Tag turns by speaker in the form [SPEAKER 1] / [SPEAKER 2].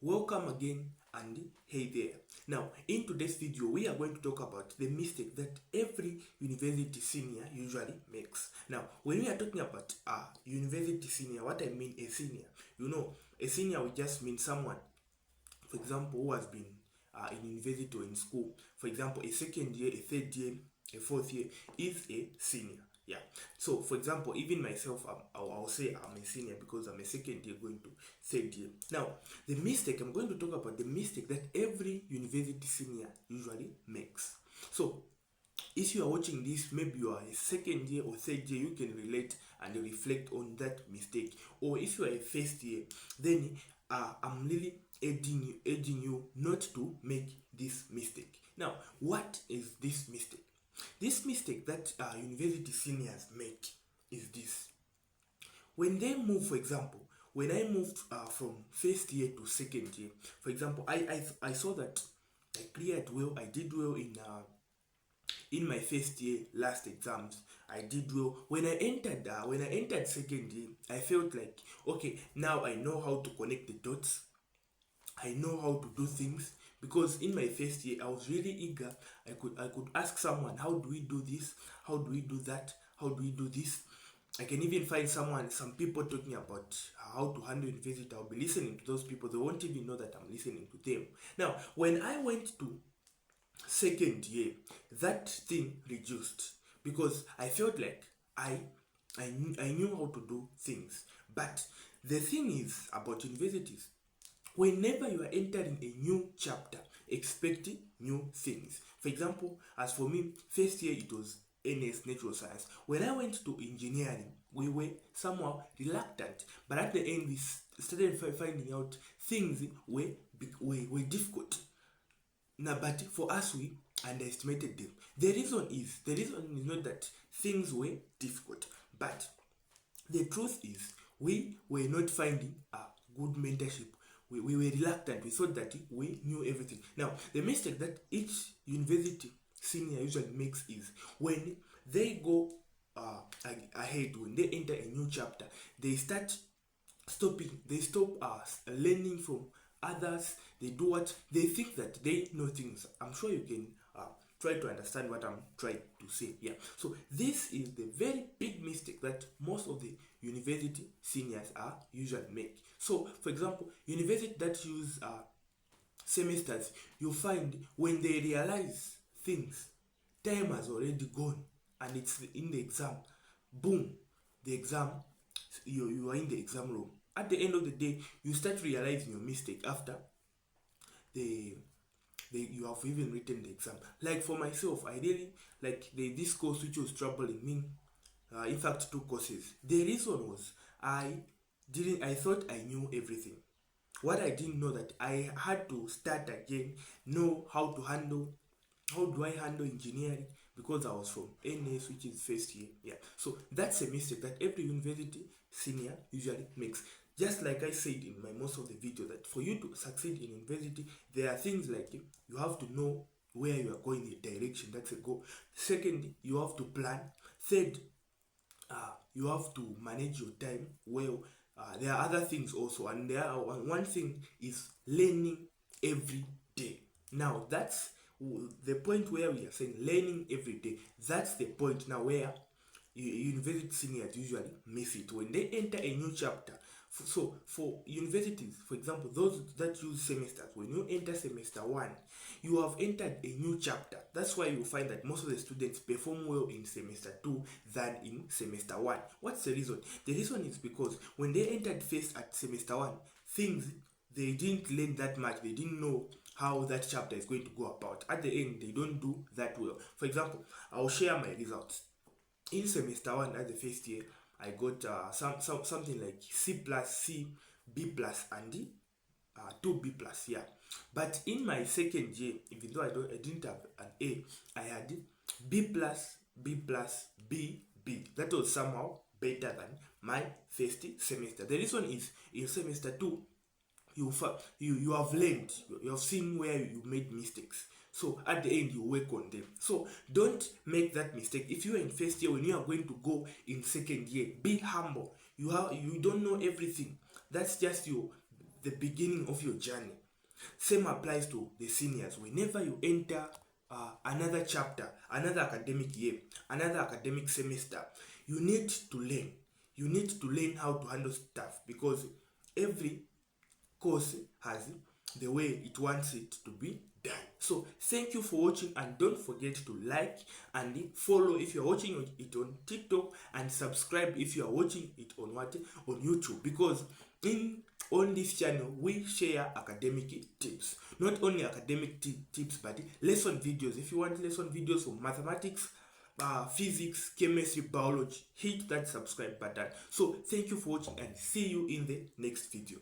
[SPEAKER 1] Welcome again and hey there. Now, in today's video, we are going to talk about the mistake that every university senior usually makes. Now, when we are talking about a university senior, what I mean a senior, a senior will just mean someone, for example, who has been in university or in school. For example, a second year, a third year, a fourth year is a senior. Yeah. So, for example, even myself, I'll say I'm a senior because I'm a second year going to third year. Now, the mistake, I'm going to talk about the mistake that every university senior usually makes. So, if you are watching this, maybe you are a second year or third year, you can relate and reflect on that mistake. Or if you are a first year, then I'm really urging you not to make this mistake. Now, what is this mistake? This mistake that university seniors make is this. When they move, for example, when I moved from first year to second year, for example, I saw that I cleared well, I did well in my first year last exams. I did well. When I entered second year, I felt like, okay, now I know how to connect the dots. I know how to do things, because in my first year I was really eager. I could ask someone, how do we do this? How do we do that? How do we do this? I can even find some people talking about how to handle university. I'll be listening to those people. They won't even know that I'm listening to them. Now, when I went to second year, that thing reduced because I felt like I knew how to do things. But the thing is about universities, whenever you are entering a new chapter, expecting new things. For example, as for me, first year it was NS Natural Science. When I went to engineering, we were somehow reluctant, but at the end we started finding out things were difficult. Now, but for us, we underestimated them. The reason is not that things were difficult, but the truth is we were not finding a good mentorship. We were reluctant. We thought that we knew everything. Now, the mistake that each university senior usually makes is when they go ahead, when they enter a new chapter, they stop learning from others. They do what they think that they know things. I'm sure you can try to understand what I'm trying to say. Yeah. So this is the very big mistake that most of the university seniors are usually make. So, for example, university that use semesters, you find when they realize things, time has already gone and it's in the exam. Boom, the exam, you are in the exam room. At the end of the day, you start realizing your mistake after you have even written the exam. Like for myself, I really like this course which was troubling me. In fact, two courses. The reason was I thought I knew everything. What I didn't know that I had to start again, know how do I handle engineering, because I was from NS, which is first year. Yeah. So that's a mistake that every university senior usually makes. Just like I said in most of the video, that for you to succeed in university, there are things like you have to know where you are going, the direction, that's a goal. Second, you have to plan. Third, you have to manage your time well. There are other things also, and one thing is learning every day. Now, that's the point where we are saying learning every day. That's the point now where university seniors usually miss it when they enter a new chapter. So for universities, for example, those that use semesters, when you enter semester 1, you have entered a new chapter. That's why you find that most of the students perform well in semester 2 than in semester 1. What's the reason? The reason is because when they entered first at semester 1, things they didn't learn that much. They didn't know how that chapter is going to go about. At the end, they don't do that well. For example, I'll share my results. In semester 1, at the first year, I got something like C plus, C, B plus, and 2B plus. Yeah. But in my second year, even though I didn't have an A, I had B plus, B plus, B, B. That was somehow better than my first semester. The reason is in semester 2, you have learned, you have seen where you made mistakes. So at the end, you work on them. So don't make that mistake. If you are in first year, when you are going to go in second year, be humble. You don't know everything. That's just you. the beginning of your journey. Same applies to the seniors. Whenever you enter another chapter, another academic year, another academic semester, you need to learn. You need to learn how to handle stuff, because every course has the way it wants it to be done. So thank you for watching, and don't forget to like and follow if you are watching it on TikTok, and subscribe if you are watching it on YouTube, because on this channel we share academic tips, not only academic tips but lesson videos. If you want lesson videos for mathematics, physics, chemistry, biology, hit that subscribe button. So thank you for watching, and see you in the next video.